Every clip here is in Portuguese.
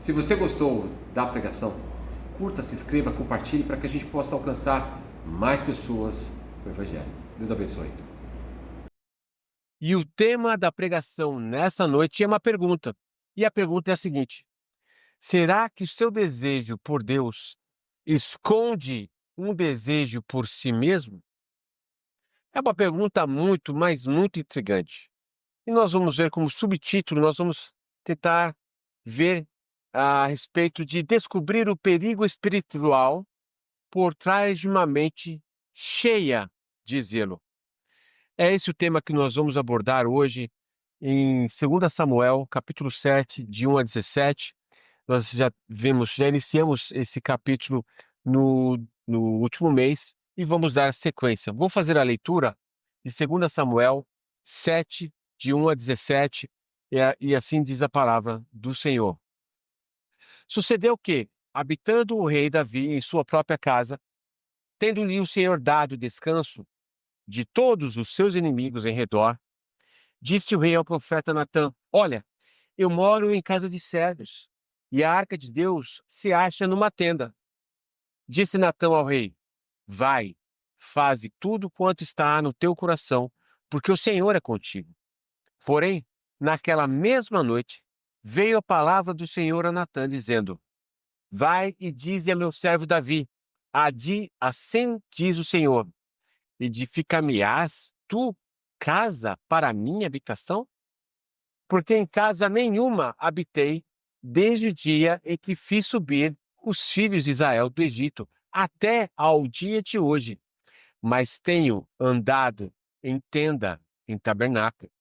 Se você gostou da pregação, curta, se inscreva, compartilhe para que a gente possa alcançar mais pessoas com o Evangelho. Deus abençoe. E o tema da pregação nessa noite é uma pergunta. E a pergunta é a seguinte: será que o seu desejo por Deus esconde um desejo por si mesmo? É uma pergunta muito, mas muito intrigante. E nós vamos ver como subtítulo, nós vamos tentar ver a respeito de descobrir o perigo espiritual por trás de uma mente cheia de zelo. É esse o tema que nós vamos abordar hoje em 2 Samuel, capítulo 7, de 1 a 17. Nós já iniciamos esse capítulo no último mês e vamos dar sequência. Vou fazer a leitura de 2 Samuel 7, de 1 a 17, e assim diz a palavra do Senhor. Sucedeu que, habitando o rei Davi em sua própria casa, tendo-lhe o Senhor dado descanso de todos os seus inimigos em redor, disse o rei ao profeta Natã: Olha, eu moro em casa de cedros, e a arca de Deus se acha numa tenda. Disse Natã ao rei: Vai, faze tudo quanto está no teu coração, porque o Senhor é contigo. Porém, naquela mesma noite, veio a palavra do Senhor a Natã, dizendo: Vai e dize a meu servo Davi: Assim diz o Senhor: Edificar-me-ás tu casa para a minha habitação? Porque em casa nenhuma habitei desde o dia em que fiz subir os filhos de Israel do Egito até ao dia de hoje, mas tenho andado em tenda, em tabernáculo.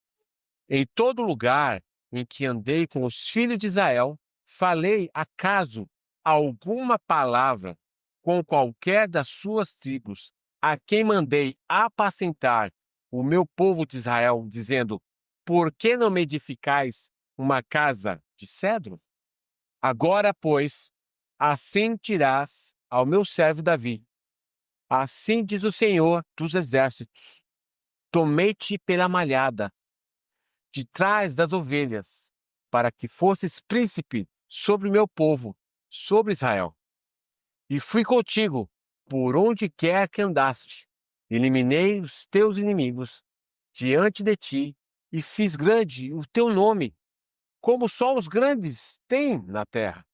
Em todo lugar em que andei com os filhos de Israel, falei acaso alguma palavra com qualquer das suas tribos, a quem mandei apacentar o meu povo de Israel, dizendo: Por que não me edificais uma casa de cedro? Agora, pois, assim dirás ao meu servo Davi: Assim diz o Senhor dos Exércitos: Tomei-te pela malhada, de trás das ovelhas, para que fosses príncipe sobre o meu povo, sobre Israel. E fui contigo por onde quer que andaste. Eliminei os teus inimigos diante de ti e fiz grande o teu nome, como só os grandes têm na terra.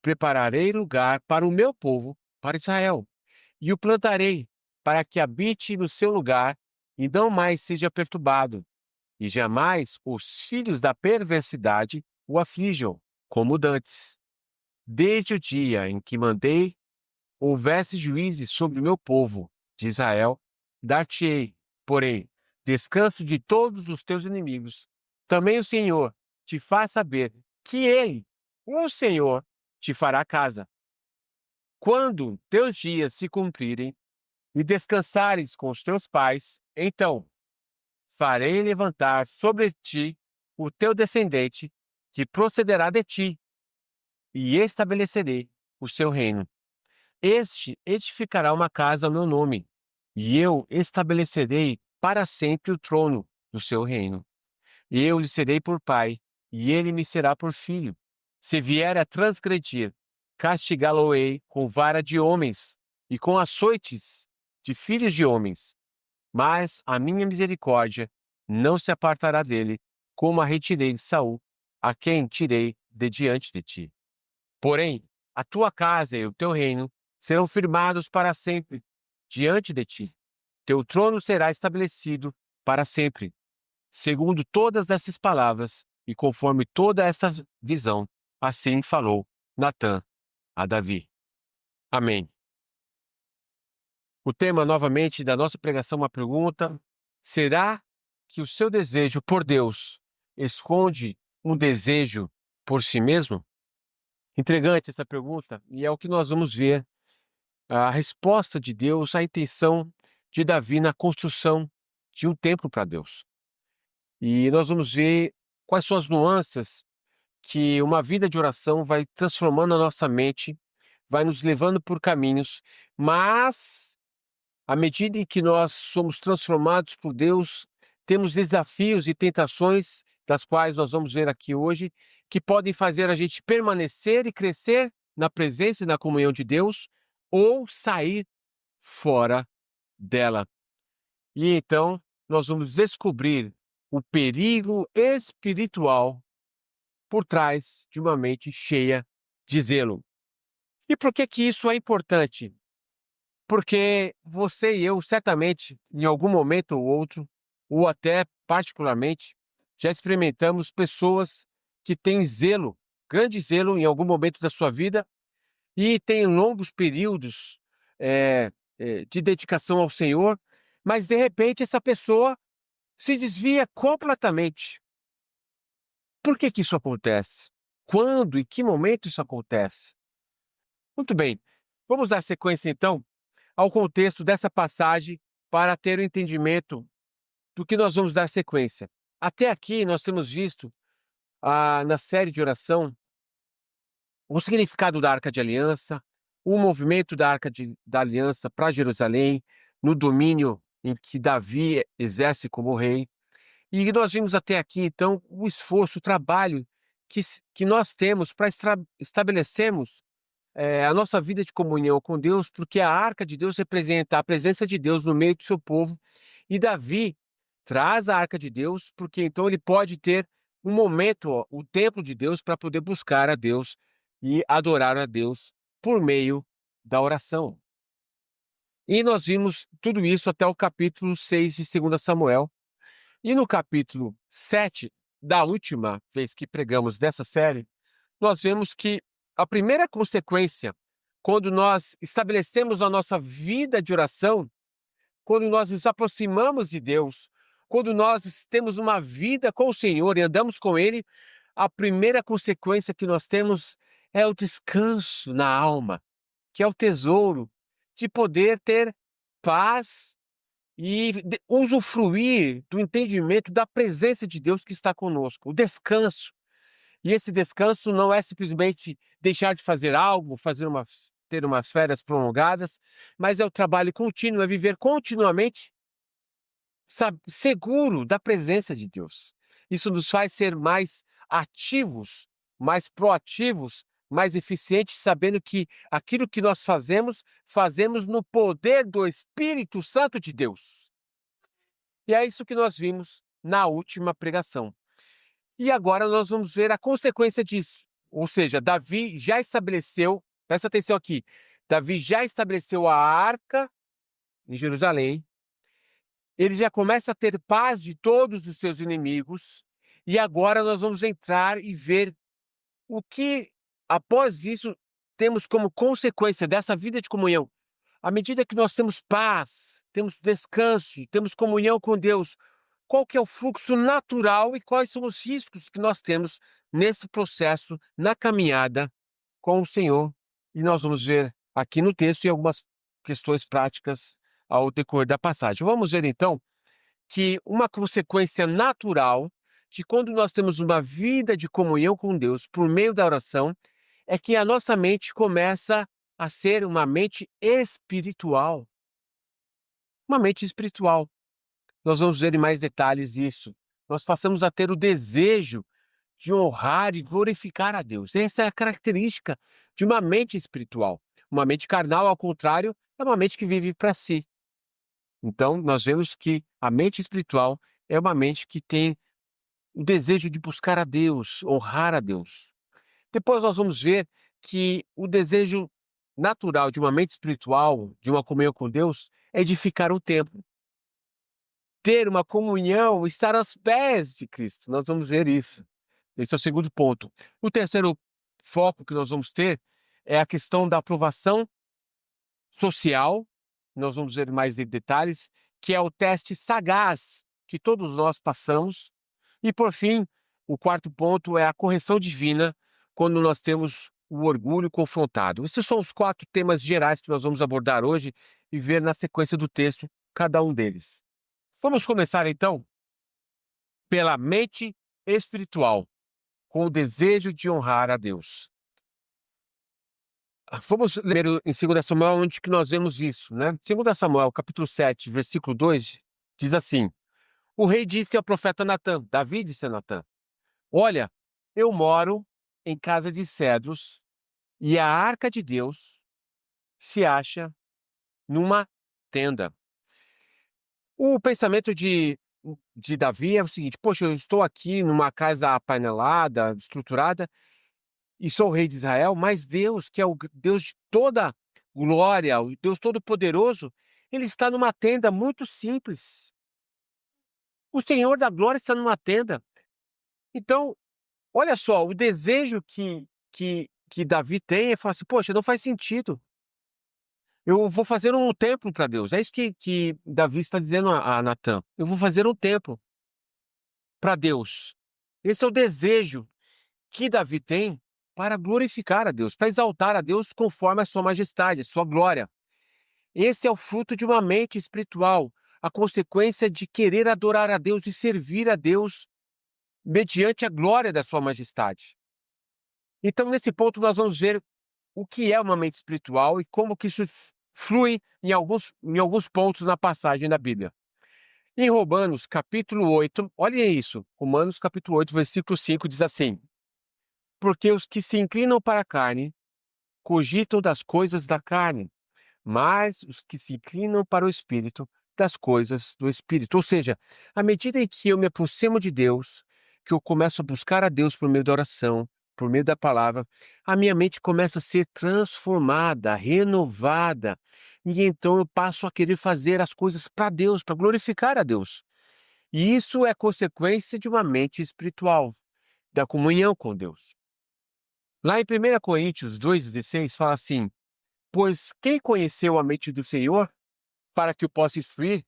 Prepararei lugar para o meu povo, para Israel, e o plantarei para que habite no seu lugar e não mais seja perturbado, e jamais os filhos da perversidade o aflijam, como dantes. Desde o dia em que mandei houvesse juízes sobre o meu povo de Israel, dar-te-ei, porém, descanso de todos os teus inimigos. Também o Senhor te faz saber que Ele, o Senhor, te fará casa. Quando teus dias se cumprirem e descansares com os teus pais, então farei levantar sobre ti o teu descendente, que procederá de ti, e estabelecerei o seu reino. Este edificará uma casa ao meu nome, e eu estabelecerei para sempre o trono do seu reino. Eu lhe serei por pai, e ele me será por filho. Se vier a transgredir, castigá-lo-ei com vara de homens e com açoites de filhos de homens. Mas a minha misericórdia não se apartará dele, como a retirei de Saul, a quem tirei de diante de ti. Porém, a tua casa e o teu reino serão firmados para sempre diante de ti. Teu trono será estabelecido para sempre. Segundo todas essas palavras e conforme toda esta visão, assim falou Natã a Davi. Amém. O tema novamente da nossa pregação é uma pergunta: será que o seu desejo por Deus esconde um desejo por si mesmo? Intrigante essa pergunta, e é o que nós vamos ver a resposta de Deus à intenção de Davi na construção de um templo para Deus. E nós vamos ver quais são as nuances que uma vida de oração vai transformando a nossa mente, vai nos levando por caminhos, mas à medida em que nós somos transformados por Deus, temos desafios e tentações das quais nós vamos ver aqui hoje, que podem fazer a gente permanecer e crescer na presença e na comunhão de Deus ou sair fora dela. E então nós vamos descobrir o perigo espiritual por trás de uma mente cheia de zelo. E por que que isso é importante? Porque você e eu, certamente, em algum momento ou outro, ou até particularmente, já experimentamos pessoas que têm zelo, grande zelo em algum momento da sua vida e têm longos períodos de dedicação ao Senhor, mas de repente essa pessoa se desvia completamente. Por que que isso acontece? Quando e que momento isso acontece? Muito bem, vamos dar sequência então ao contexto dessa passagem para ter o entendimento do que nós vamos dar sequência. Até aqui nós temos visto na série de oração o significado da Arca de Aliança, o movimento da da Aliança para Jerusalém, no domínio em que Davi exerce como rei. E nós vimos até aqui, então, o esforço, o trabalho que nós temos para estabelecermos a nossa vida de comunhão com Deus, porque a Arca de Deus representa a presença de Deus no meio do seu povo. E Davi traz a Arca de Deus, porque então ele pode ter um momento, o templo de Deus, para poder buscar a Deus e adorar a Deus por meio da oração. E nós vimos tudo isso até o capítulo 6 de 2 Samuel. E no capítulo 7, da última vez que pregamos dessa série, nós vemos que a primeira consequência, quando nós estabelecemos a nossa vida de oração, quando nós nos aproximamos de Deus, quando nós temos uma vida com o Senhor e andamos com Ele, a primeira consequência que nós temos é o descanso na alma, que é o tesouro de poder ter paz e usufruir do entendimento da presença de Deus que está conosco, o descanso. E esse descanso não é simplesmente deixar de fazer algo, ter umas férias prolongadas, mas é o trabalho contínuo, é viver continuamente seguro da presença de Deus. Isso nos faz ser mais ativos, mais proativos, mais eficientes, sabendo que aquilo que nós fazemos, fazemos no poder do Espírito Santo de Deus. E é isso que nós vimos na última pregação. E agora nós vamos ver a consequência disso. Ou seja, Davi já estabeleceu, presta atenção aqui, Davi já estabeleceu a arca em Jerusalém, ele já começa a ter paz de todos os seus inimigos, e agora nós vamos entrar e ver o que, após isso, temos como consequência dessa vida de comunhão. À medida que nós temos paz, temos descanso, temos comunhão com Deus, qual que é o fluxo natural e quais são os riscos que nós temos nesse processo, na caminhada com o Senhor. E nós vamos ver aqui no texto e algumas questões práticas ao decorrer da passagem. Vamos ver então que uma consequência natural de quando nós temos uma vida de comunhão com Deus por meio da oração é que a nossa mente começa a ser uma mente espiritual. Uma mente espiritual. Nós vamos ver em mais detalhes isso. Nós passamos a ter o desejo de honrar e glorificar a Deus. Essa é a característica de uma mente espiritual. Uma mente carnal, ao contrário, é uma mente que vive para si. Então, nós vemos que a mente espiritual é uma mente que tem o desejo de buscar a Deus, honrar a Deus. Depois nós vamos ver que o desejo natural de uma mente espiritual, de uma comunhão com Deus, é edificar o templo. Ter uma comunhão, estar aos pés de Cristo. Nós vamos ver isso. Esse é o segundo ponto. O terceiro foco que nós vamos ter é a questão da aprovação social. Nós vamos ver mais detalhes, que é o teste sagaz que todos nós passamos. E, por fim, o quarto ponto é a correção divina, quando nós temos o orgulho confrontado. Esses são os 4 temas gerais que nós vamos abordar hoje e ver na sequência do texto cada um deles. Vamos começar, então, pela mente espiritual, com o desejo de honrar a Deus. Vamos ler em 2 Samuel, onde que nós vemos isso, né? 2 Samuel, capítulo 7, versículo 2, diz assim: O rei disse ao profeta Natã, Davi disse a Natã: Olha, eu moro em casa de cedros e a arca de Deus se acha numa tenda. O pensamento de Davi é o seguinte: poxa, eu estou aqui numa casa apanelada, estruturada, e sou o rei de Israel, mas Deus, que é o Deus de toda glória, o Deus Todo-Poderoso, ele está numa tenda muito simples. O Senhor da glória está numa tenda. Então, olha só, o desejo que Davi tem é falar assim: poxa, não faz sentido. Eu vou fazer um templo para Deus. É isso que Davi está dizendo a Natã. Eu vou fazer um templo para Deus. Esse é o desejo que Davi tem para glorificar a Deus, para exaltar a Deus conforme a sua majestade, a sua glória. Esse é o fruto de uma mente espiritual, a consequência de querer adorar a Deus e servir a Deus mediante a glória da sua majestade. Então, nesse ponto, nós vamos ver o que é uma mente espiritual e como que isso flui em alguns pontos na passagem da Bíblia. Em Romanos, capítulo 8, olha isso, Romanos, capítulo 8, versículo 5, diz assim: porque os que se inclinam para a carne cogitam das coisas da carne, mas os que se inclinam para o Espírito, das coisas do Espírito. Ou seja, à medida em que eu me aproximo de Deus, que eu começo a buscar a Deus por meio da oração, por meio da palavra, a minha mente começa a ser transformada, renovada, e então eu passo a querer fazer as coisas para Deus, para glorificar a Deus. E isso é consequência de uma mente espiritual, da comunhão com Deus. Lá em 1 Coríntios 2,16 fala assim: pois quem conheceu a mente do Senhor para que o possa instruir?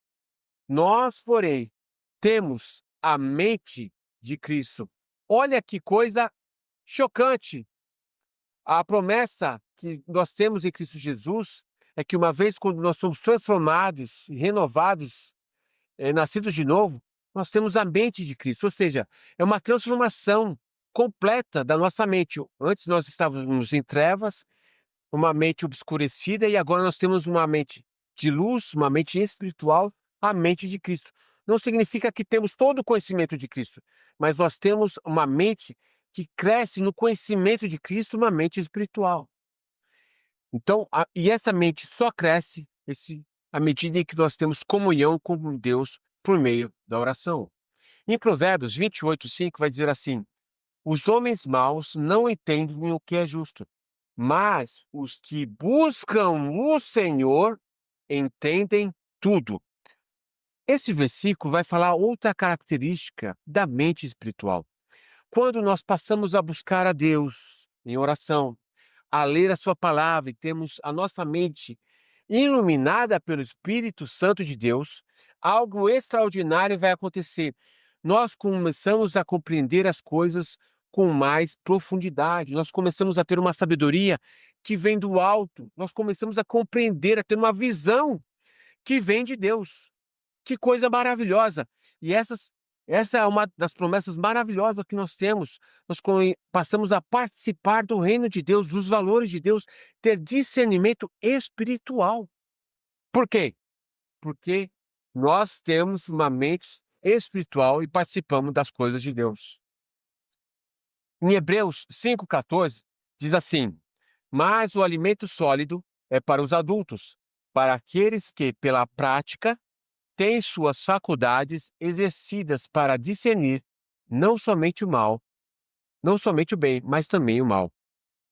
Nós, porém, temos a mente de Cristo. Olha que coisa chocante! A promessa que nós temos em Cristo Jesus é que uma vez quando nós somos transformados e renovados, nascidos de novo, nós temos a mente de Cristo. Ou seja, é uma transformação completa da nossa mente. Antes nós estávamos em trevas, uma mente obscurecida, e agora nós temos uma mente de luz, uma mente espiritual, a mente de Cristo. Não significa que temos todo o conhecimento de Cristo, mas nós temos uma mente que cresce no conhecimento de Cristo, uma mente espiritual. Então, e essa mente só cresce à medida em que nós temos comunhão com Deus por meio da oração. Em Provérbios 28:5 vai dizer assim: os homens maus não entendem o que é justo, mas os que buscam o Senhor entendem tudo. Esse versículo vai falar outra característica da mente espiritual. Quando nós passamos a buscar a Deus em oração, a ler a sua palavra e temos a nossa mente iluminada pelo Espírito Santo de Deus, algo extraordinário vai acontecer. Nós começamos a compreender as coisas com mais profundidade. Nós começamos a ter uma sabedoria que vem do alto. Nós começamos a compreender, a ter uma visão que vem de Deus. Que coisa maravilhosa! E essa é uma das promessas maravilhosas que nós temos. Nós passamos a participar do reino de Deus, dos valores de Deus, ter discernimento espiritual. Por quê? Porque nós temos uma mente espiritual e participamos das coisas de Deus. Em Hebreus 5,14, diz assim: mas o alimento sólido é para os adultos, para aqueles que, pela prática, têm suas faculdades exercidas para discernir não somente o mal, não somente o bem, mas também o mal.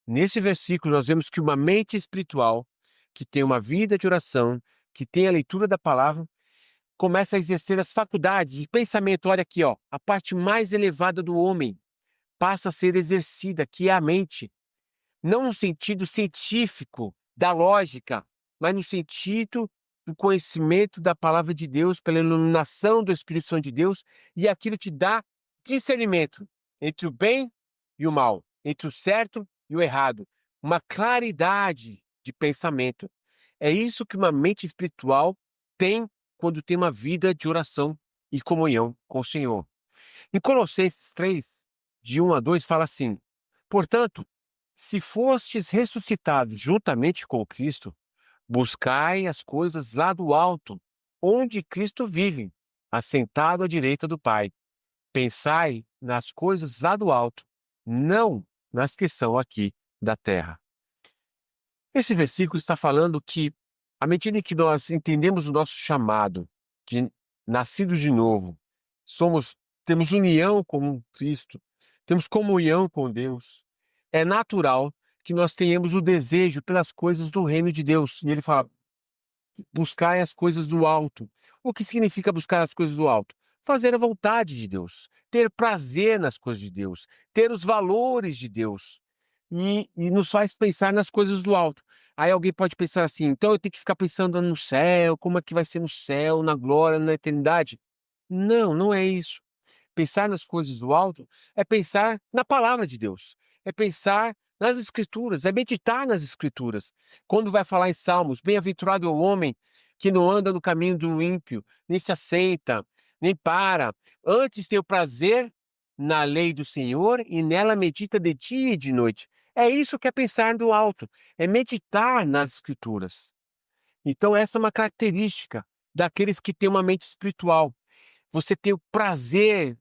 Nesse versículo, nós vemos que uma mente espiritual, que tem uma vida de oração, que tem a leitura da palavra, começa a exercer as faculdades de pensamento. Olha aqui, ó, a parte mais elevada do homem passa a ser exercida, que é a mente. Não no sentido científico, da lógica, mas no sentido do conhecimento da palavra de Deus, pela iluminação do Espírito Santo de Deus, e aquilo te dá discernimento entre o bem e o mal, entre o certo e o errado, uma claridade de pensamento. É isso que uma mente espiritual tem quando tem uma vida de oração e comunhão com o Senhor. Em Colossenses 3, de 1 a 2, fala assim: portanto, se fostes ressuscitados juntamente com Cristo, buscai as coisas lá do alto, onde Cristo vive, assentado à direita do Pai. Pensai nas coisas lá do alto, não nas que são aqui da terra. Esse versículo está falando que, à medida em que nós entendemos o nosso chamado de nascidos de novo, temos união com Cristo, temos comunhão com Deus, é natural que nós tenhamos o desejo pelas coisas do reino de Deus. E ele fala: buscai as coisas do alto. O que significa buscar as coisas do alto? Fazer a vontade de Deus, ter prazer nas coisas de Deus, ter os valores de Deus. E nos faz pensar nas coisas do alto. Aí alguém pode pensar assim: então eu tenho que ficar pensando no céu, como é que vai ser no céu, na glória, na eternidade. Não, não é isso. Pensar nas coisas do alto é pensar na palavra de Deus, é pensar nas Escrituras, é meditar nas Escrituras. Quando vai falar em Salmos, bem-aventurado é o homem que não anda no caminho do ímpio, nem se assenta, nem para. Antes tem o prazer na lei do Senhor e nela medita de dia e de noite. É isso que é pensar no alto, é meditar nas Escrituras. Então, essa é uma característica daqueles que têm uma mente espiritual. Você tem o prazer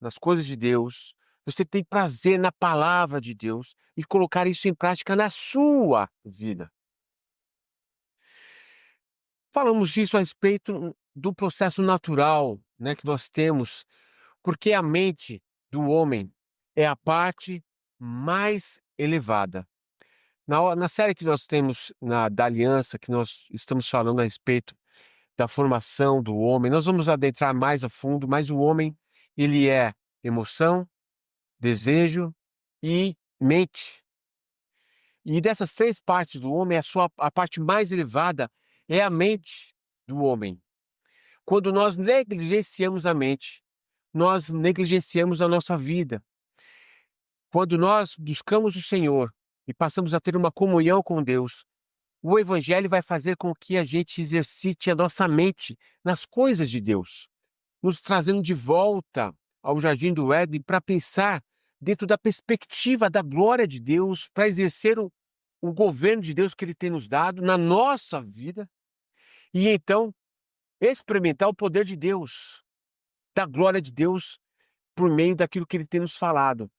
nas coisas de Deus, você tem prazer na palavra de Deus e colocar isso em prática na sua vida. Falamos disso a respeito do processo natural, né, que nós temos, porque a mente do homem é a parte mais elevada. Na série que nós temos da aliança, que nós estamos falando a respeito da formação do homem, nós vamos adentrar mais a fundo, mas o homem, ele é emoção, desejo e mente. E dessas três partes do homem, a parte mais elevada é a mente do homem. Quando nós negligenciamos a mente, nós negligenciamos a nossa vida. Quando nós buscamos o Senhor e passamos a ter uma comunhão com Deus, o Evangelho vai fazer com que a gente exercite a nossa mente nas coisas de Deus, nos trazendo de volta ao Jardim do Éden para pensar dentro da perspectiva da glória de Deus, para exercer o governo de Deus que Ele tem nos dado na nossa vida e então experimentar o poder de Deus, da glória de Deus por meio daquilo que Ele tem nos falado.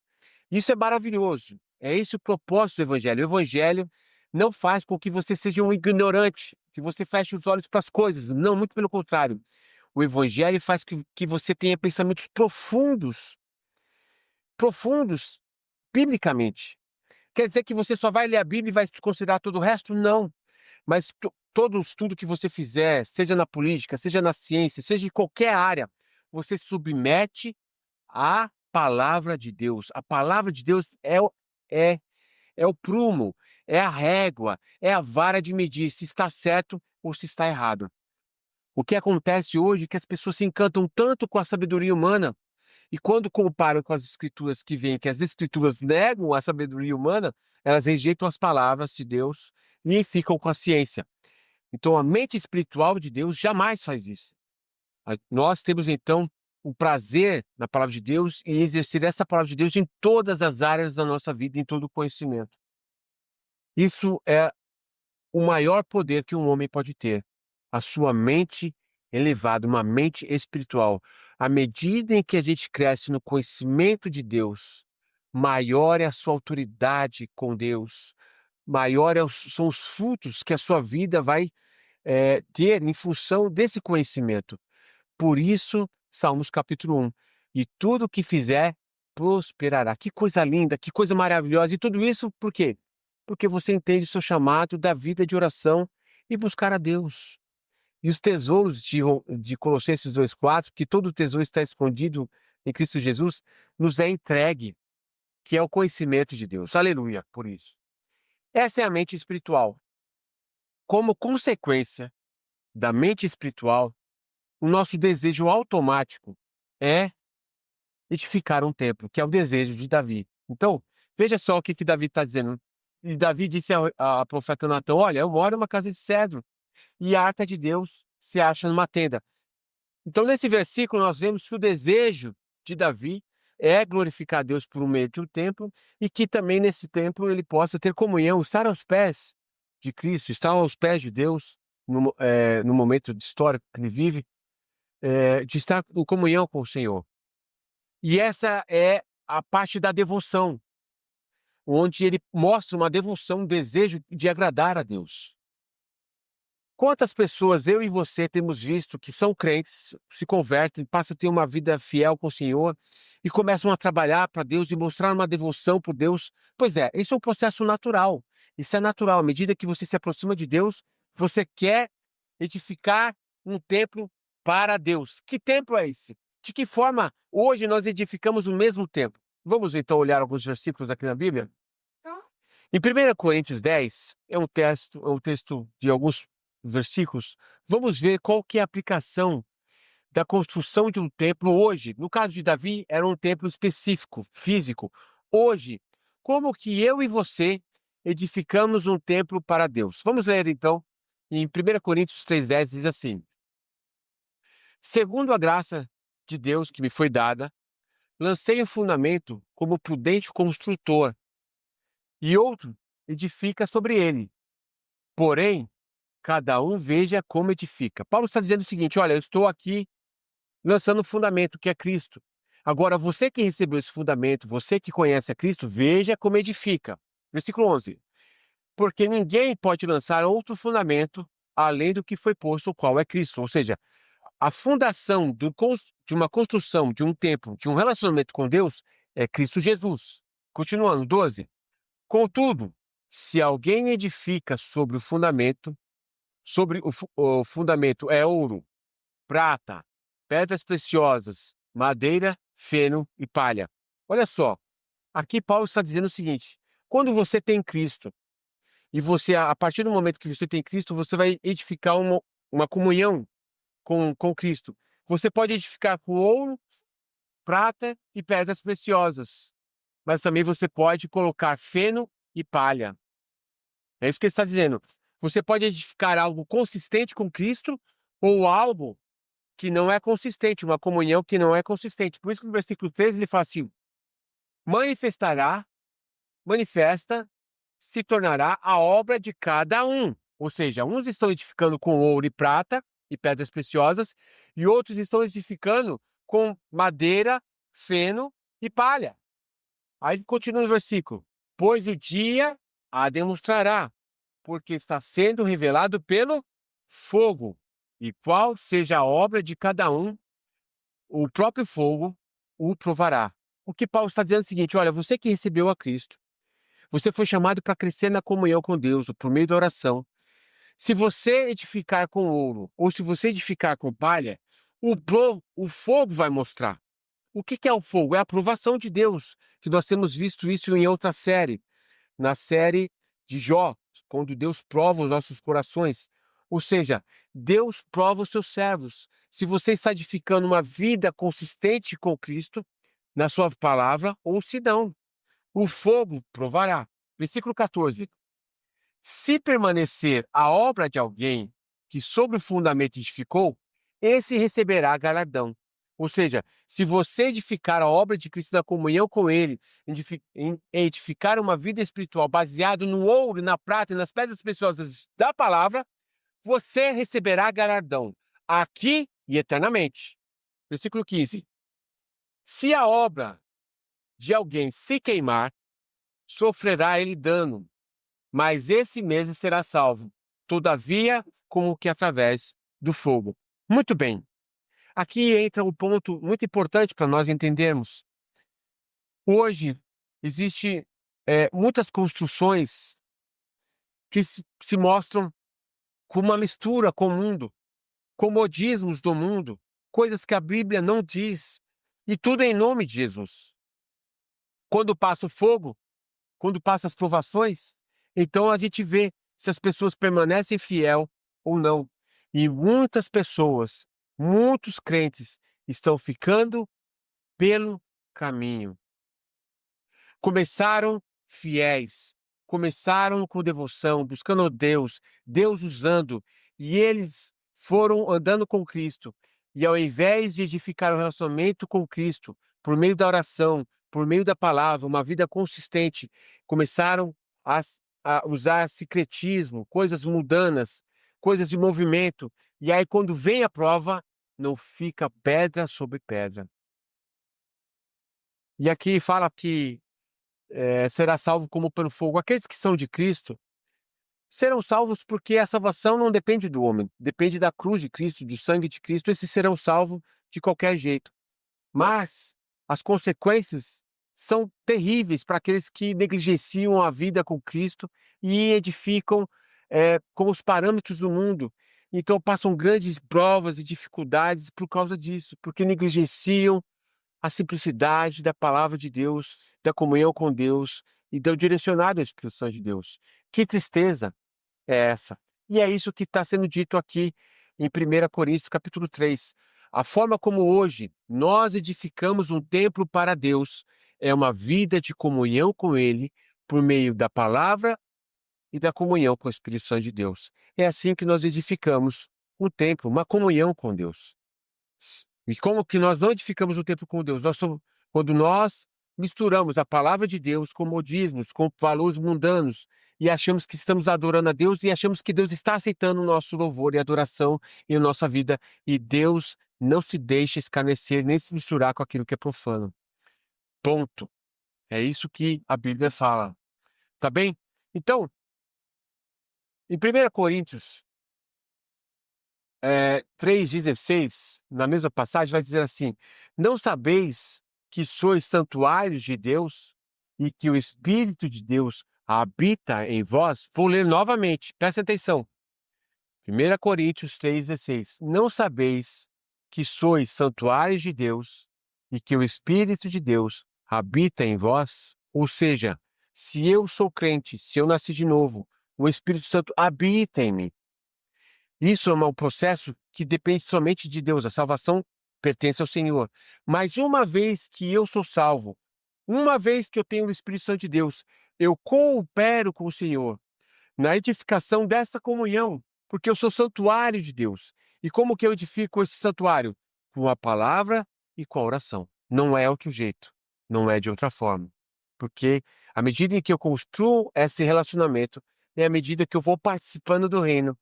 Isso é maravilhoso. É esse o propósito do Evangelho. O Evangelho não faz com que você seja um ignorante, que você feche os olhos para as coisas. Não, muito pelo contrário. O Evangelho faz que você tenha pensamentos profundos, profundos, biblicamente. Quer dizer que você só vai ler a Bíblia e vai considerar todo o resto? Não. Mas todo estudo que você fizer, seja na política, seja na ciência, seja em qualquer área, você submete à palavra de Deus. A palavra de Deus é, é o prumo, é a régua, é a vara de medir se está certo ou se está errado. O que acontece hoje é que as pessoas se encantam tanto com a sabedoria humana e quando comparam com as escrituras que veem que as escrituras negam a sabedoria humana, elas rejeitam as palavras de Deus e ficam com a ciência. Então a mente espiritual de Deus jamais faz isso. Nós temos então o prazer na palavra de Deus e exercer essa palavra de Deus em todas as áreas da nossa vida, em todo o conhecimento. Isso é o maior poder que um homem pode ter, a sua mente elevada, uma mente espiritual. À medida em que a gente cresce no conhecimento de Deus, maior é a sua autoridade com Deus, são os frutos que a sua vida vai ter em função desse conhecimento. Por isso, Salmos capítulo 1, e tudo o que fizer prosperará. Que coisa linda, que coisa maravilhosa. E tudo isso por quê? Porque você entende o seu chamado da vida de oração e buscar a Deus. E os tesouros de Colossenses 2,4, que todo o tesouro está escondido em Cristo Jesus, nos é entregue, que é o conhecimento de Deus. Aleluia, por isso. Essa é a mente espiritual. Como consequência da mente espiritual, o nosso desejo automático é edificar um templo, que é o desejo de Davi. Então, veja só o que Davi está dizendo. E Davi disse a profeta Natã: olha, eu moro em uma casa de cedro e a arca de Deus se acha numa tenda. Então, nesse versículo, nós vemos que o desejo de Davi é glorificar Deus por meio de um templo e que também nesse templo ele possa ter comunhão, estar aos pés de Cristo, estar aos pés de Deus no momento histórico que ele vive, de estar em comunhão com o Senhor. E essa é a parte da devoção, onde ele mostra uma devoção, um desejo de agradar a Deus. Quantas pessoas eu e você temos visto que são crentes, se convertem, passam a ter uma vida fiel com o Senhor e começam a trabalhar para Deus e mostrar uma devoção por Deus? Pois é, isso é um processo natural. Isso é natural. À medida que você se aproxima de Deus, você quer edificar um templo para Deus. Que templo é esse? De que forma hoje nós edificamos o mesmo templo? Vamos então olhar alguns versículos aqui na Bíblia? Em 1 Coríntios 10, é um texto de alguns versículos. Vamos ver qual que é a aplicação da construção de um templo hoje. No caso de Davi, era um templo específico, físico. Hoje, como que eu e você edificamos um templo para Deus? Vamos ler então, em 1 Coríntios 3,10 diz assim: segundo a graça de Deus que me foi dada, lancei o fundamento como prudente construtor, e outro edifica sobre ele. Porém, cada um veja como edifica. Paulo está dizendo o seguinte: olha, eu estou aqui lançando o fundamento, que é Cristo. Agora, você que recebeu esse fundamento, você que conhece a Cristo, veja como edifica. Versículo 11. Porque ninguém pode lançar outro fundamento além do que foi posto, o qual é Cristo. Ou seja, a fundação de uma construção, de um templo, de um relacionamento com Deus, é Cristo Jesus. Continuando, 12. Contudo, se alguém edifica sobre o fundamento, o fundamento é ouro, prata, pedras preciosas, madeira, feno e palha. Olha só, aqui Paulo está dizendo o seguinte: quando você tem Cristo, e você, a partir do momento que você tem Cristo, você vai edificar uma comunhão com Cristo. Você pode edificar com ouro, prata e pedras preciosas, mas também você pode colocar feno e palha. É isso que ele está dizendo. Você pode edificar algo consistente com Cristo ou algo que não é consistente, uma comunhão que não é consistente. Por isso que no versículo 13 ele fala assim: manifestará, manifesta, se tornará a obra de cada um. Ou seja, uns estão edificando com ouro e prata e pedras preciosas, e outros estão edificando com madeira, feno e palha. Aí continua no versículo: pois o dia a demonstrará, porque está sendo revelado pelo fogo, e qual seja a obra de cada um, o próprio fogo o provará. O que Paulo está dizendo é o seguinte: olha, você que recebeu a Cristo, você foi chamado para crescer na comunhão com Deus, por meio da oração. Se você edificar com ouro, ou se você edificar com palha, o fogo vai mostrar. O que é o fogo? É a aprovação de Deus, que nós temos visto isso em outra série, na série de Jó, quando Deus prova os nossos corações. Ou seja, Deus prova os seus servos. Se você está edificando uma vida consistente com Cristo, na sua palavra, ou se não, o fogo provará. Versículo 14. Se permanecer a obra de alguém que sobre o fundamento edificou, esse receberá galardão. Ou seja, se você edificar a obra de Cristo na comunhão com Ele, edificar uma vida espiritual baseado no ouro, na prata e nas pedras preciosas da palavra, você receberá galardão, aqui e eternamente. Versículo 15. Se a obra de alguém se queimar, sofrerá ele dano, mas esse mesmo será salvo, todavia, como que através do fogo. Muito bem. Aqui entra um ponto muito importante para nós entendermos. Hoje, existe muitas construções que se mostram como uma mistura com o mundo, com modismos do mundo, coisas que a Bíblia não diz, e tudo em nome de Jesus. Quando passa o fogo, quando passa as provações, então a gente vê se as pessoas permanecem fiel ou não. E muitas pessoas, muitos crentes estão ficando pelo caminho. Começaram fiéis, começaram com devoção, buscando a Deus, Deus usando, e eles foram andando com Cristo. E ao invés de edificar o relacionamento com Cristo, por meio da oração, por meio da palavra, uma vida consistente, começaram a, a usar secretismo, coisas mundanas, coisas de movimento. E aí, quando vem a prova, não fica pedra sobre pedra. E aqui fala que será salvo como pelo fogo. Aqueles que são de Cristo serão salvos porque a salvação não depende do homem, depende da cruz de Cristo, do sangue de Cristo. Esses serão salvos de qualquer jeito. Mas as consequências são terríveis para aqueles que negligenciam a vida com Cristo e edificam com os parâmetros do mundo. Então passam grandes provas e dificuldades por causa disso, porque negligenciam a simplicidade da palavra de Deus, da comunhão com Deus e do direcionado à Espírito Santo de Deus. Que tristeza é essa? E é isso que está sendo dito aqui em 1 Coríntios capítulo 3. A forma como hoje nós edificamos um templo para Deus é uma vida de comunhão com Ele por meio da palavra e da comunhão com o Espírito Santo de Deus. É assim que nós edificamos um templo, uma comunhão com Deus. E como que nós não edificamos o templo com Deus? Quando nós misturamos a palavra de Deus com modismos, com valores mundanos, e achamos que estamos adorando a Deus e achamos que Deus está aceitando o nosso louvor e adoração em nossa vida, e Deus não se deixa escarnecer nem se misturar com aquilo que é profano. Ponto. É isso que a Bíblia fala. Tá bem? Então, em 1 Coríntios 3,16, na mesma passagem, vai dizer assim: não sabeis que sois santuários de Deus e que o Espírito de Deus habita em vós? Vou ler novamente, presta atenção. 1 Coríntios 3,16. Não sabeis que sois santuários de Deus e que o Espírito de Deus habita em vós? Ou seja, se eu sou crente, se eu nasci de novo, o Espírito Santo habita em mim. Isso é um processo que depende somente de Deus. A salvação pertence ao Senhor. Mas uma vez que eu sou salvo, uma vez que eu tenho o Espírito Santo de Deus, eu coopero com o Senhor na edificação dessa comunhão, porque eu sou santuário de Deus. E como que eu edifico esse santuário? Com a palavra e com a oração. Não é outro jeito. Não é de outra forma. Porque à medida em que eu construo esse relacionamento, é à medida que eu vou participando do reino,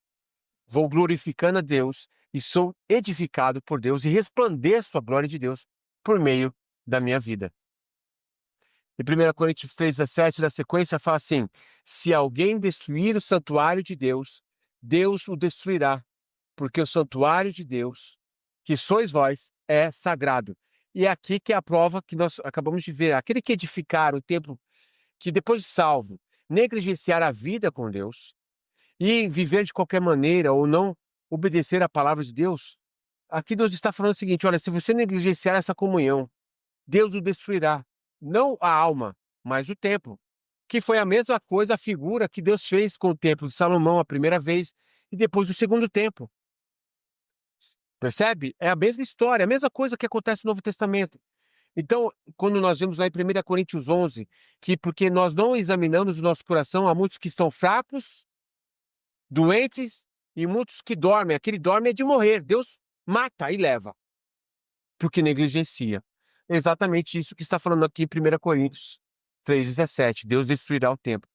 vou glorificando a Deus e sou edificado por Deus e resplandeço a glória de Deus por meio da minha vida. Em 1 Coríntios 3,17, na sequência, fala assim: se alguém destruir o santuário de Deus, Deus o destruirá, porque o santuário de Deus, que sois vós, é sagrado. E é aqui que é a prova que nós acabamos de ver. Aquele que edificar o templo, que depois de salvo, negligenciar a vida com Deus, e viver de qualquer maneira ou não obedecer à palavra de Deus, aqui Deus está falando o seguinte: olha, se você negligenciar essa comunhão, Deus o destruirá. Não a alma, mas o templo. Que foi a mesma coisa, a figura que Deus fez com o templo de Salomão a primeira vez e depois o segundo templo. Percebe? É a mesma história, a mesma coisa que acontece no Novo Testamento. Então, quando nós vemos lá em 1 Coríntios 11, que porque nós não examinamos o nosso coração, há muitos que estão fracos, doentes e muitos que dormem. Aquele dorme é de morrer. Deus mata e leva, porque negligencia. É exatamente isso que está falando aqui em 1 Coríntios 3,17. Deus destruirá o templo.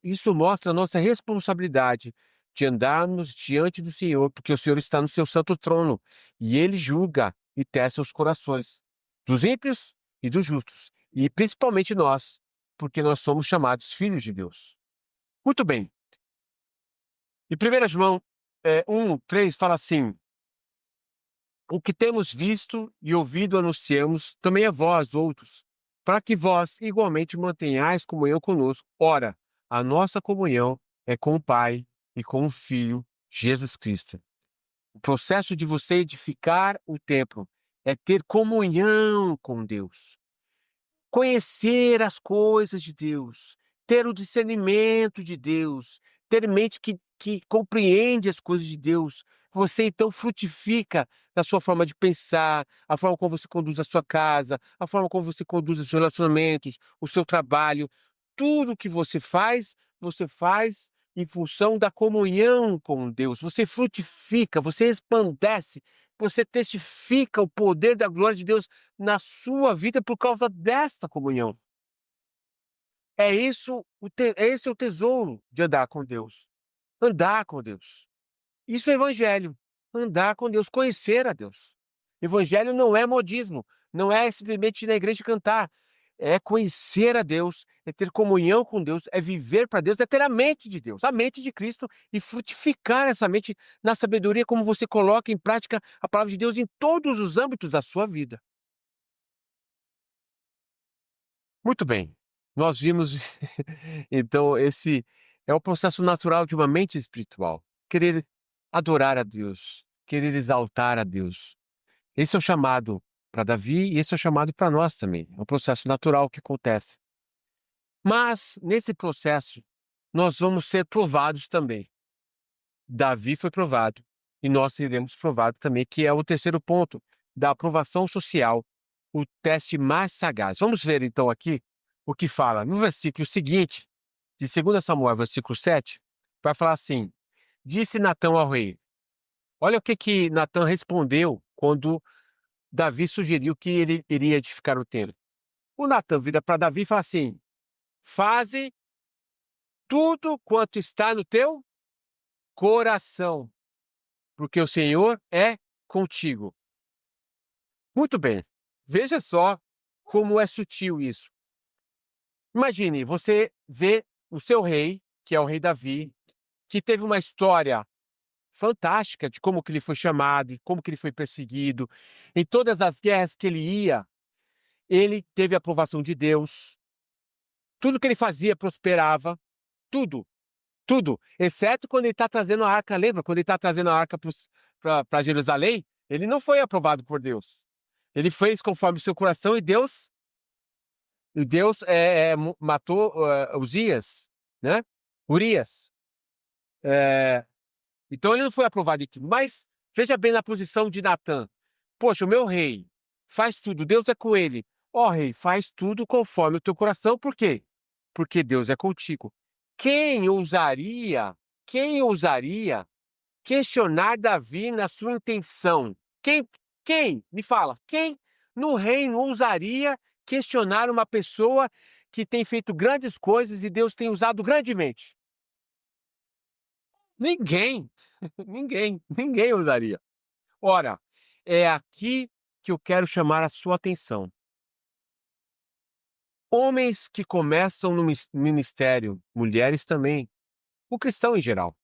Isso mostra a nossa responsabilidade de andarmos diante do Senhor, porque o Senhor está no seu santo trono e Ele julga e testa os corações dos ímpios e dos justos, e principalmente nós, porque nós somos chamados filhos de Deus. Muito bem. Em 1 João 1,3 fala assim: o que temos visto e ouvido anunciamos também a vós, outros, para que vós igualmente mantenhais comunhão conosco. Ora, a nossa comunhão é com o Pai e com o Filho, Jesus Cristo. O processo de você edificar o templo é ter comunhão com Deus, conhecer as coisas de Deus, ter o discernimento de Deus, ter mente que compreende as coisas de Deus. Você então frutifica na sua forma de pensar, a forma como você conduz a sua casa, a forma como você conduz os seus relacionamentos, o seu trabalho. Tudo que você faz em função da comunhão com Deus. Você frutifica, você resplandece, você testifica o poder da glória de Deus na sua vida por causa desta comunhão. Esse é o tesouro de andar com Deus. Andar com Deus. Isso é evangelho. Andar com Deus, conhecer a Deus. Evangelho não é modismo, não é simplesmente ir na igreja cantar. É conhecer a Deus, é ter comunhão com Deus, é viver para Deus, é ter a mente de Deus, a mente de Cristo e frutificar essa mente na sabedoria, como você coloca em prática a palavra de Deus em todos os âmbitos da sua vida. Muito bem, nós vimos, então, esse é o processo natural de uma mente espiritual. Querer adorar a Deus, querer exaltar a Deus. Esse é o chamado para Davi e esse é o chamado para nós também. É um processo natural que acontece. Mas, nesse processo, nós vamos ser provados também. Davi foi provado e nós seremos provados também, que é o terceiro ponto da aprovação social, o teste mais sagaz. Vamos ver então aqui o que fala no versículo seguinte, de 2 Samuel, versículo 7, vai falar assim: disse Natã ao rei. Olha o que Natã respondeu quando Davi sugeriu que ele iria edificar o templo. O Natã vira para Davi e fala assim: faze tudo quanto está no teu coração, porque o Senhor é contigo. Muito bem. Veja só como é sutil isso. Imagine, você vê o seu rei, que é o rei Davi, que teve uma história fantástica de como que ele foi chamado, de como que ele foi perseguido. Em todas as guerras que ele ia, ele teve a aprovação de Deus. Tudo que ele fazia prosperava. Tudo, tudo. Exceto quando ele está trazendo a arca, lembra? Quando ele está trazendo a arca para Jerusalém, ele não foi aprovado por Deus. Ele fez conforme o seu coração e Deus matou Uzias, né? Urias. É, então ele não foi aprovado em tudo. Mas veja bem na posição de Natã. Poxa, o meu rei faz tudo, Deus é com ele. Ó rei, faz tudo conforme o teu coração, por quê? Porque Deus é contigo. Quem ousaria, quem ousaria questionar Davi na sua intenção? Quem? Me fala, quem no reino ousaria questionar uma pessoa que tem feito grandes coisas e Deus tem usado grandemente? Ninguém, ninguém ousaria. Ora, é aqui que eu quero chamar a sua atenção. Homens que começam no ministério, mulheres também, o cristão em geral.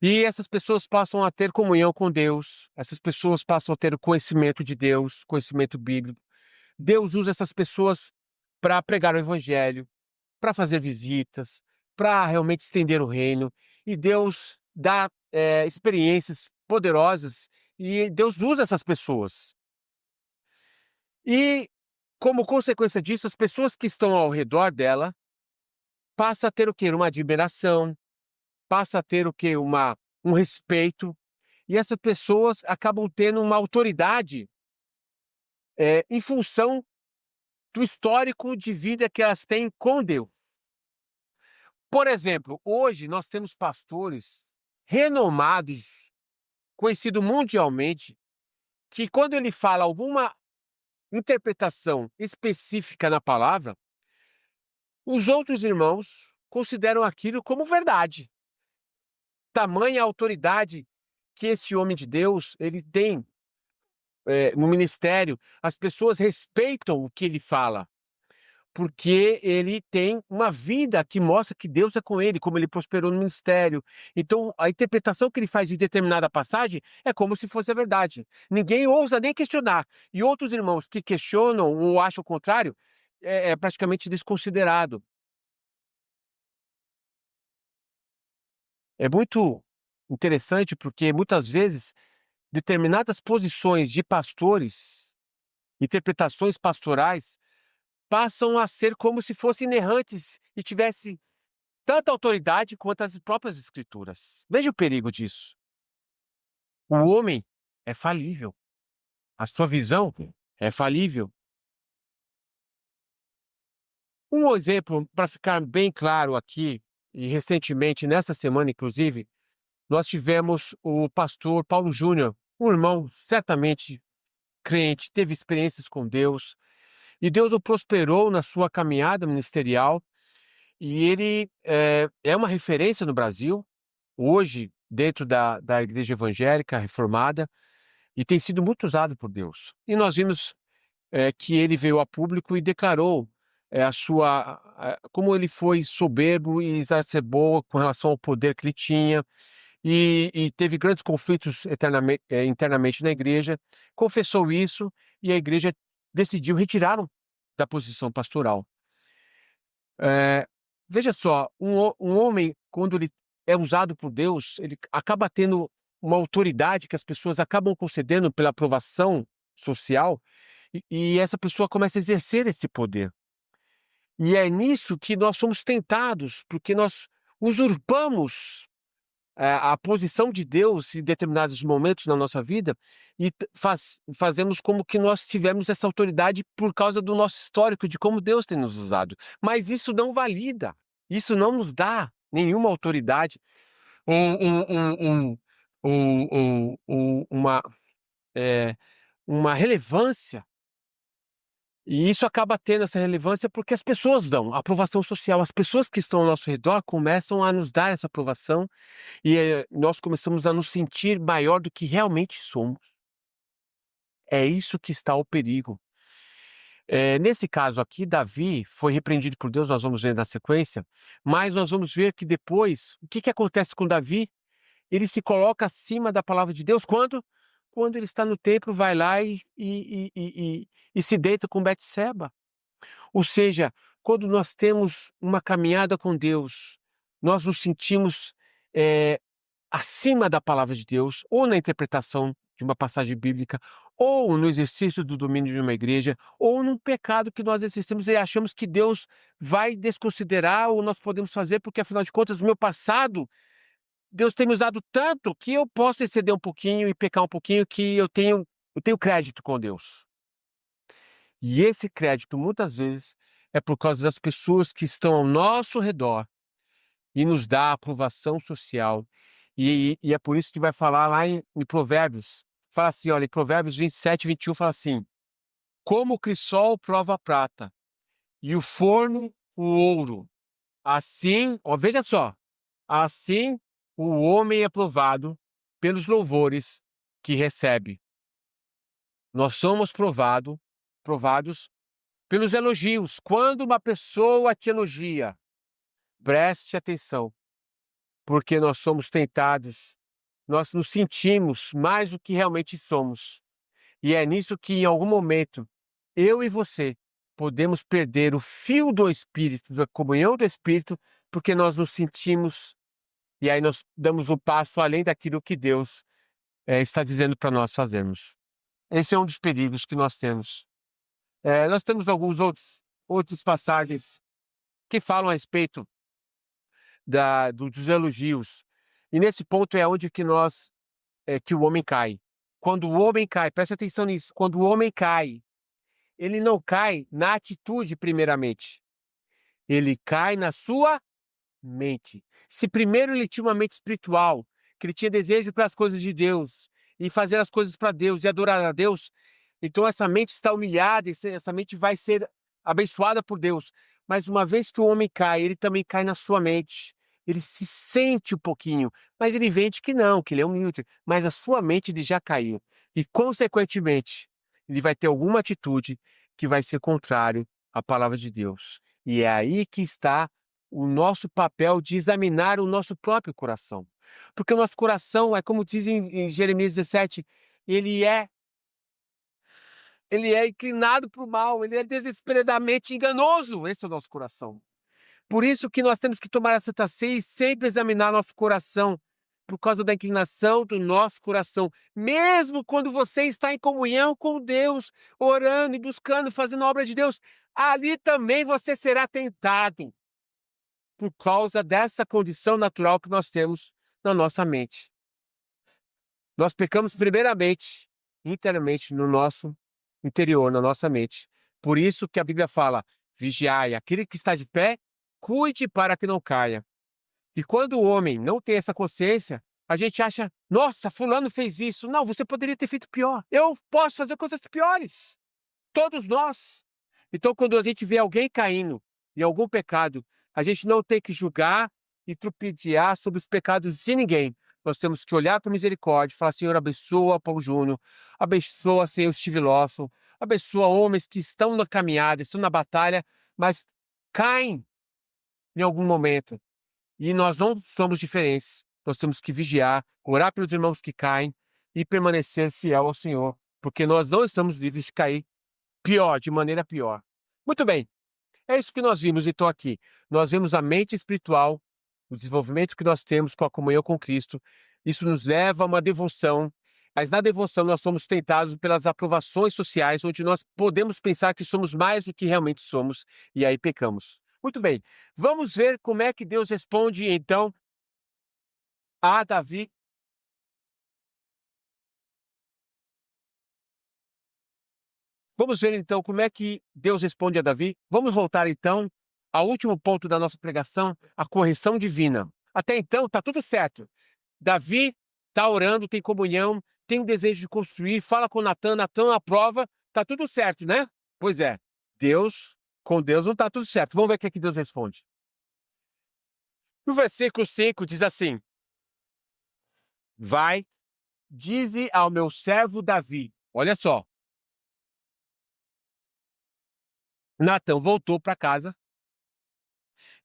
E essas pessoas passam a ter comunhão com Deus, essas pessoas passam a ter o conhecimento de Deus, conhecimento bíblico. Deus usa essas pessoas para pregar o evangelho, para fazer visitas, para realmente estender o reino. E Deus dá experiências poderosas e Deus usa essas pessoas. E, como consequência disso, as pessoas que estão ao redor dela passam a ter o quê? Uma admiração, passam a ter o quê? Um respeito. E essas pessoas acabam tendo uma autoridade em função do histórico de vida que elas têm com Deus. Por exemplo, hoje nós temos pastores renomados, conhecidos mundialmente, que quando ele fala alguma interpretação específica na palavra, os outros irmãos consideram aquilo como verdade. Tamanha autoridade que esse homem de Deus ele tem no ministério, as pessoas respeitam o que ele fala, porque ele tem uma vida que mostra que Deus é com ele, como ele prosperou no ministério. Então, a interpretação que ele faz de determinada passagem é como se fosse a verdade. Ninguém ousa nem questionar. E outros irmãos que questionam ou acham o contrário, é praticamente desconsiderado. É muito interessante porque muitas vezes determinadas posições de pastores, interpretações pastorais, passam a ser como se fossem inerrantes e tivessem tanta autoridade quanto as próprias escrituras. Veja o perigo disso. O homem é falível. A sua visão é falível. Um exemplo para ficar bem claro aqui, e recentemente, nessa semana inclusive, nós tivemos o pastor Paulo Júnior, um irmão certamente crente, teve experiências com Deus, e Deus o prosperou na sua caminhada ministerial, e ele é uma referência no Brasil, hoje, dentro da igreja evangélica reformada, e tem sido muito usado por Deus. E nós vimos que ele veio a público e declarou como ele foi soberbo e exacerbou com relação ao poder que ele tinha, e teve grandes conflitos internamente na igreja, confessou isso, e a igreja decidiu retirá-lo da posição pastoral. Veja só, um homem, quando ele é usado por Deus, ele acaba tendo uma autoridade que as pessoas acabam concedendo pela aprovação social, e essa pessoa começa a exercer esse poder. E é nisso que nós somos tentados, porque nós usurpamos a posição de Deus em determinados momentos na nossa vida e fazemos como que nós tivemos essa autoridade por causa do nosso histórico, de como Deus tem nos usado. Mas isso não valida, isso não nos dá nenhuma autoridade, um, um, um, uma, uma relevância. E isso acaba tendo essa relevância porque as pessoas dão a aprovação social. As pessoas que estão ao nosso redor começam a nos dar essa aprovação e nós começamos a nos sentir maior do que realmente somos. É isso que está o perigo. Nesse caso aqui, Davi foi repreendido por Deus, nós vamos ver na sequência, mas nós vamos ver que depois, o que acontece com Davi? Ele se coloca acima da palavra de Deus quando? Quando ele está no templo, vai lá e se deita com Betseba. Ou seja, quando nós temos uma caminhada com Deus, nós nos sentimos acima da palavra de Deus, ou na interpretação de uma passagem bíblica, ou no exercício do domínio de uma igreja, ou num pecado que nós exercemos e achamos que Deus vai desconsiderar ou nós podemos fazer, porque afinal de contas, o meu passado, Deus tem me usado tanto que eu posso exceder um pouquinho e pecar um pouquinho, que eu tenho crédito com Deus. E esse crédito, muitas vezes, é por causa das pessoas que estão ao nosso redor e nos dá aprovação social. E é por isso que vai falar lá em Provérbios. Fala assim, olha, em Provérbios 27, 21, fala assim: como o crisol prova a prata e o forno o ouro, assim, ó, veja só, assim o homem é provado pelos louvores que recebe. Nós somos provados pelos elogios. Quando uma pessoa te elogia, preste atenção, porque nós somos tentados, nós nos sentimos mais do que realmente somos. E é nisso que, em algum momento, eu e você podemos perder o fio do Espírito, da comunhão do Espírito, porque nós nos sentimos, e aí nós damos um passo além daquilo que Deus está dizendo para nós fazermos. Esse é um dos perigos que nós temos. Nós temos alguns outros passagens que falam a respeito dos elogios. E nesse ponto é onde que o homem cai. Quando o homem cai, presta atenção nisso, quando o homem cai, ele não cai na atitude primeiramente, ele cai na sua mente. Se primeiro ele tinha uma mente espiritual, que ele tinha desejo para as coisas de Deus, e fazer as coisas para Deus, e adorar a Deus, então essa mente está humilhada, essa mente vai ser abençoada por Deus. Mas uma vez que o homem cai, ele também cai na sua mente. Ele se sente um pouquinho, mas ele vende que não, que ele é humilde. Mas a sua mente ele já caiu. E, consequentemente, ele vai ter alguma atitude que vai ser contrário à palavra de Deus. E é aí que está o nosso papel de examinar o nosso próprio coração. Porque o nosso coração, é como diz em Jeremias 17, ele é inclinado para o mal, ele é desesperadamente enganoso. Esse é o nosso coração. Por isso que nós temos que tomar a Santa Ceia e sempre examinar nosso coração, por causa da inclinação do nosso coração. Mesmo quando você está em comunhão com Deus, orando e buscando, fazendo a obra de Deus, ali também você será tentado, por causa dessa condição natural que nós temos na nossa mente. Nós pecamos primeiramente, internamente, no nosso interior, na nossa mente. Por isso que a Bíblia fala: vigiai, aquele que está de pé, cuide para que não caia. E quando o homem não tem essa consciência, a gente acha: nossa, fulano fez isso. Não, você poderia ter feito pior. Eu posso fazer coisas piores. Todos nós. Então, quando a gente vê alguém caindo em algum pecado, a gente não tem que julgar e tripudiar sobre os pecados de ninguém. nós temos que olhar com misericórdia e falar: Senhor, abençoa Paulo Júnior, abençoa, Senhor, Steve Lawson, abençoa homens que estão na caminhada, estão na batalha, mas caem em algum momento. E nós não somos diferentes. Nós temos que vigiar, orar pelos irmãos que caem e permanecer fiel ao Senhor, porque nós não estamos livres de cair pior, de maneira pior. Muito bem, é isso que nós vimos então aqui. Nós vemos a mente espiritual, o desenvolvimento que nós temos com a comunhão com Cristo. Isso nos leva a uma devoção, mas na devoção nós somos tentados pelas aprovações sociais, onde nós podemos pensar que somos mais do que realmente somos, e aí pecamos. Muito bem, vamos ver como é que Deus responde então a Davi. Vamos ver então como é que Deus responde a Davi. Vamos voltar então ao último ponto da nossa pregação, a correção divina. Até então está tudo certo. Davi está orando, tem comunhão, tem um desejo de construir, fala com Natan, Natan aprova, está tudo certo, né? Pois é, com Deus não está tudo certo. Vamos ver o que é que Deus responde. No versículo 5 diz assim: Vai, dize ao meu servo Davi. Olha só. Natan voltou para casa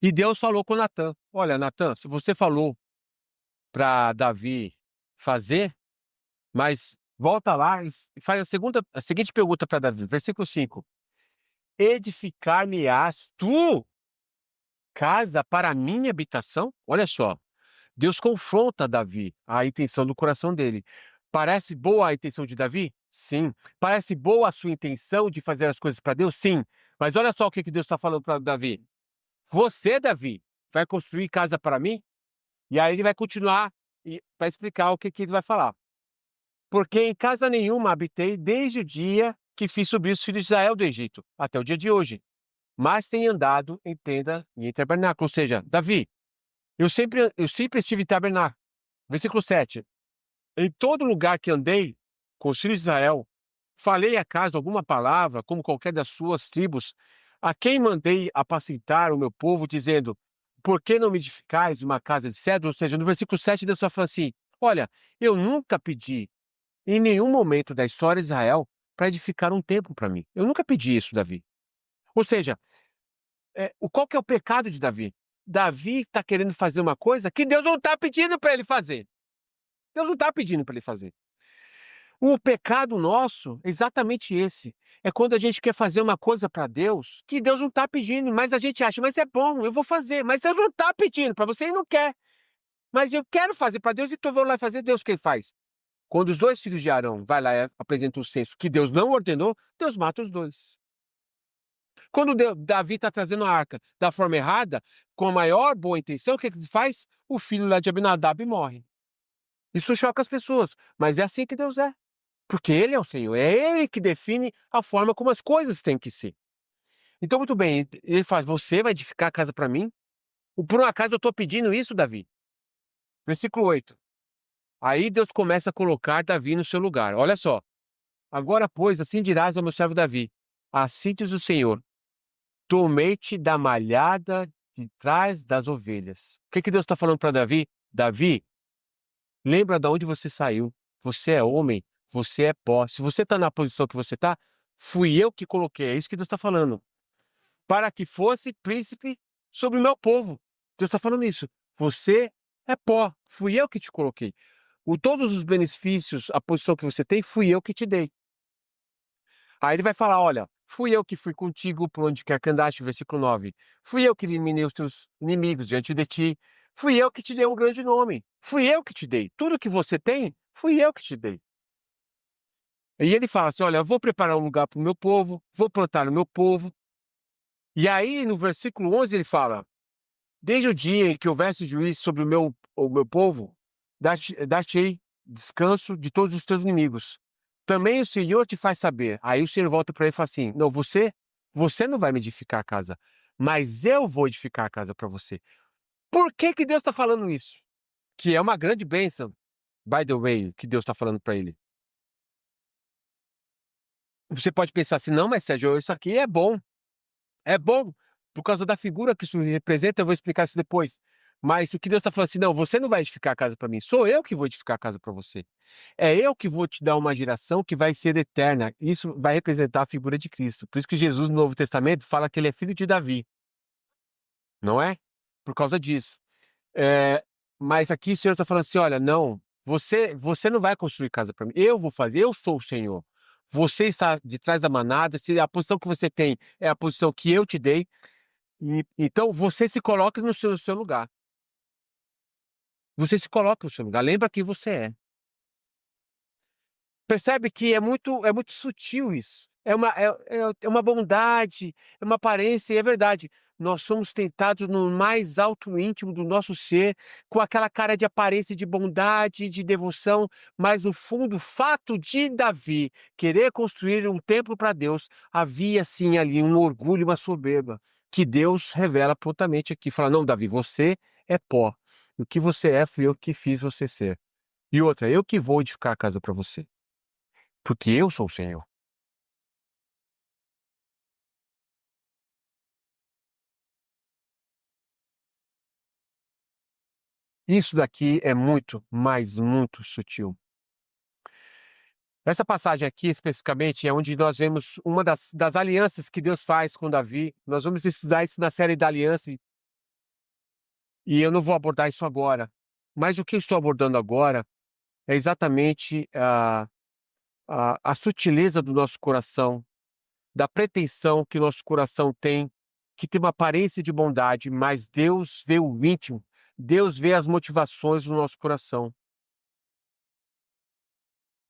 e Deus falou com Natan: Olha, Natan, se você falou para Davi fazer, mas volta lá e faz a seguinte pergunta para Davi, versículo 5: Edificar-me-ás tu casa para a minha habitação? Olha só, Deus confronta Davi, a intenção do coração dele. Parece boa a intenção de Davi? Sim. Parece boa a sua intenção de fazer as coisas para Deus? Sim. Mas olha só o que Deus está falando para Davi. Você, Davi, vai construir casa para mim? E aí ele vai continuar para explicar o que ele vai falar. Porque em casa nenhuma habitei desde o dia que fiz subir os filhos de Israel do Egito, até o dia de hoje. Mas tenho andado em tenda e em tabernáculo. Ou seja, Davi, eu sempre estive em tabernáculo. Versículo 7. Em todo lugar que andei com os filhos de Israel, falei acaso alguma palavra, como qualquer das suas tribos, a quem mandei apacentar o meu povo, dizendo: Por que não me edificais uma casa de cedro? Ou seja, no versículo 7, Deus só fala assim: Olha, eu nunca pedi, em nenhum momento da história de Israel, para edificar um templo para mim. Eu nunca pedi isso, Davi. Ou seja, qual que é o pecado de Davi? Davi está querendo fazer uma coisa que Deus não está pedindo para ele fazer. Deus não está pedindo para ele fazer. O pecado nosso é exatamente esse. É quando a gente quer fazer uma coisa para Deus que Deus não está pedindo, mas a gente acha, mas é bom, eu vou fazer, mas Deus não está pedindo para você e não quer. Mas eu quero fazer para Deus, então eu vou lá fazer. Deus, o que ele faz? Quando os dois filhos de Arão vai lá e apresenta um censo que Deus não ordenou, Deus mata os dois. Quando Davi está trazendo a arca da forma errada, com a maior boa intenção, o que ele faz? O filho lá de Abinadab morre. Isso choca as pessoas, mas é assim que Deus é. Porque Ele é o Senhor, é Ele que define a forma como as coisas têm que ser. Então, muito bem, ele faz: Você vai edificar a casa para mim? Por um acaso eu estou pedindo isso, Davi? Versículo 8. Aí Deus começa a colocar Davi no seu lugar. Olha só. Agora, pois, assim dirás ao meu servo Davi: Assim diz o Senhor: Tomei-te da malhada de trás das ovelhas. O que Deus está falando para Davi? Davi, lembra de onde você saiu. Você é homem, você é pó. Se você está na posição que você está, fui eu que coloquei. É isso que Deus está falando. Para que fosse príncipe sobre o meu povo. Deus está falando isso. Você é pó. Fui eu que te coloquei. Todos os benefícios, a posição que você tem, fui eu que te dei. Aí ele vai falar: Olha, fui eu que fui contigo por onde quer que andaste, versículo 9. Fui eu que eliminei os teus inimigos diante de ti. Fui eu que te dei um grande nome. Fui eu que te dei. Tudo que você tem, fui eu que te dei. E ele fala assim: Olha, eu vou preparar um lugar para o meu povo, vou plantar o meu povo. E aí, no versículo 11, ele fala: Desde o dia em que houvesse juízo sobre o meu povo, dar-te-ei descanso de todos os teus inimigos. Também o Senhor te faz saber. Aí o Senhor volta para ele e fala assim: Não, você não vai me edificar a casa, mas eu vou edificar a casa para você. Por que Deus está falando isso? Que é uma grande bênção, by the way, que Deus está falando para ele. Você pode pensar assim: Não, mas Sérgio, isso aqui é bom. É bom por causa da figura que isso representa. Eu vou explicar isso depois. Mas o que Deus está falando assim, não, você não vai edificar a casa para mim, sou eu que vou edificar a casa para você. É eu que vou te dar uma geração que vai ser eterna. Isso vai representar a figura de Cristo. Por isso que Jesus, no Novo Testamento, fala que ele é filho de Davi, não é? Por causa disso. É, mas aqui o Senhor está falando assim, olha, não, você não vai construir casa para mim, eu vou fazer, eu sou o Senhor. Você está de trás da manada, se a posição que você tem é a posição que eu te dei, então você se coloca no seu lugar. Você se coloca no seu lugar. Lembra quem você é. Percebe que é muito sutil isso. É uma bondade, é uma aparência, e é verdade. Nós somos tentados no mais alto íntimo do nosso ser, com aquela cara de aparência de bondade, de devoção, mas no fundo, o fato de Davi querer construir um templo para Deus, havia sim ali um orgulho, uma soberba, que Deus revela prontamente aqui. Fala, não, Davi, você é pó. O que você é, fui eu que fiz você ser. E outra, eu que vou edificar a casa para você. Porque eu sou o Senhor. Isso daqui é muito, mas muito sutil. Essa passagem aqui, especificamente, é onde nós vemos uma das alianças que Deus faz com Davi. Nós vamos estudar isso na série da aliança, e eu não vou abordar isso agora. Mas o que eu estou abordando agora é exatamente a sutileza do nosso coração, da pretensão que nosso coração tem, que tem uma aparência de bondade, mas Deus vê o íntimo, Deus vê as motivações do nosso coração.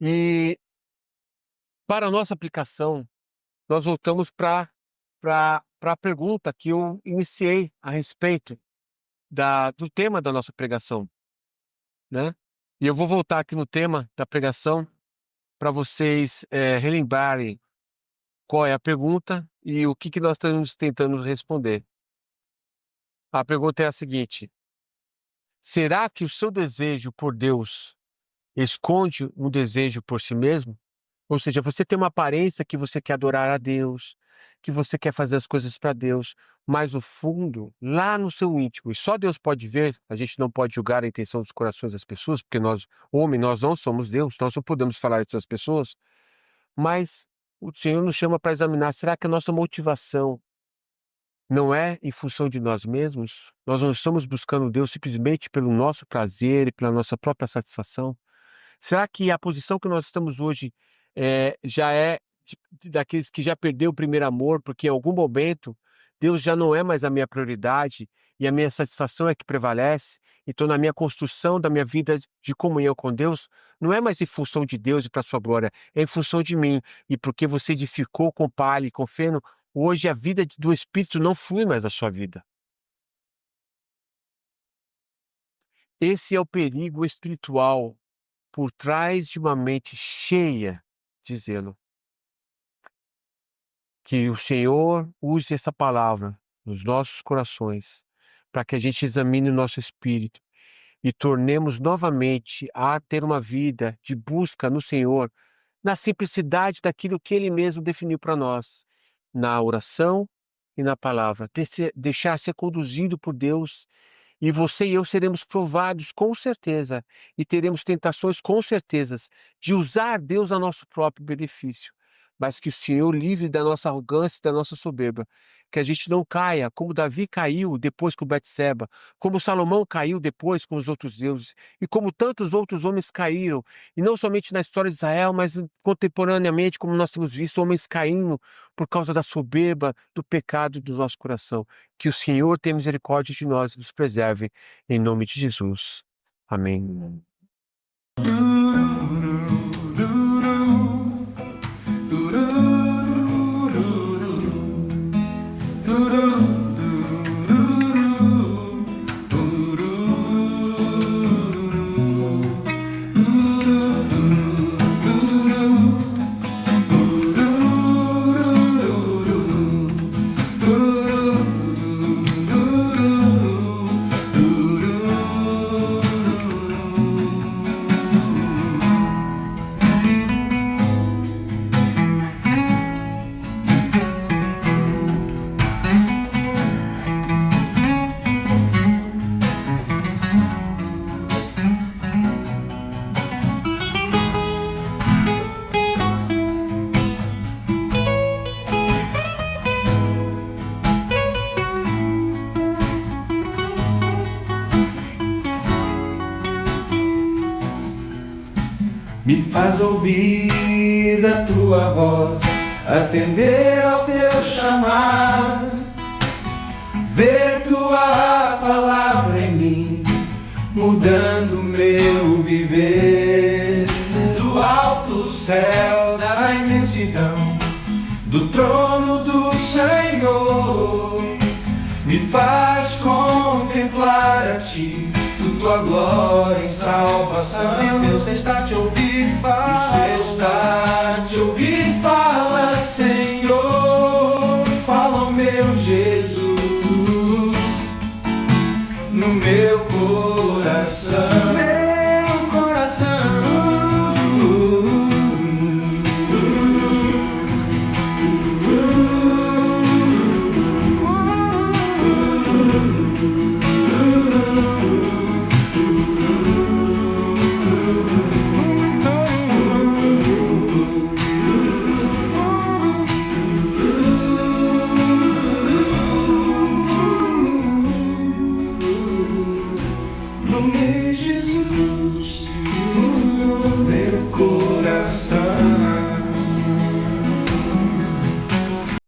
E para a nossa aplicação, nós voltamos para a pergunta que eu iniciei a respeito do tema da nossa pregação, né? E eu vou voltar aqui no tema da pregação para vocês relembrarem qual é a pergunta e o que nós estamos tentando responder. A pergunta é a seguinte: será que o seu desejo por Deus esconde um desejo por si mesmo? Ou seja, você tem uma aparência que você quer adorar a Deus, que você quer fazer as coisas para Deus, mas o fundo, lá no seu íntimo, e só Deus pode ver, a gente não pode julgar a intenção dos corações das pessoas, porque nós, homem, nós não somos Deus, nós não podemos falar dessas pessoas, mas o Senhor nos chama para examinar, será que a nossa motivação não é em função de nós mesmos? Nós não estamos buscando Deus simplesmente pelo nosso prazer e pela nossa própria satisfação? Será que a posição que nós estamos hoje já é daqueles que já perdeu o primeiro amor, porque em algum momento Deus já não é mais a minha prioridade e a minha satisfação é que prevalece? Então, na minha construção da minha vida de comunhão com Deus, não é mais em função de Deus e para a sua glória, é em função de mim. E porque você edificou com palha e com feno, hoje a vida do Espírito não flui mais na sua vida. Esse é o perigo espiritual por trás de uma mente cheia de zelo. Que o Senhor use essa palavra nos nossos corações, para que a gente examine o nosso espírito e tornemos novamente a ter uma vida de busca no Senhor, na simplicidade daquilo que Ele mesmo definiu para nós, na oração e na palavra. Deixar ser conduzido por Deus, e você e eu seremos provados com certeza, e teremos tentações com certeza de usar Deus a nosso próprio benefício. Mas que o Senhor livre da nossa arrogância e da nossa soberba, que a gente não caia como Davi caiu depois com Betseba, como Salomão caiu depois com os outros deuses, e como tantos outros homens caíram, e não somente na história de Israel, mas contemporaneamente, como nós temos visto, homens caindo por causa da soberba, do pecado do nosso coração. Que o Senhor tenha misericórdia de nós e nos preserve, em nome de Jesus. Amém. Me faz ouvir a tua voz, atender ao teu chamar, ver tua palavra em mim, mudando meu viver. Do alto céu, da imensidão, do trono do Senhor, me faz contemplar a ti, tua glória em salvação. Deus está te ouvir falar, Deus está te ouvir falar, Senhor. Fala, o meu Jesus, no meu coração.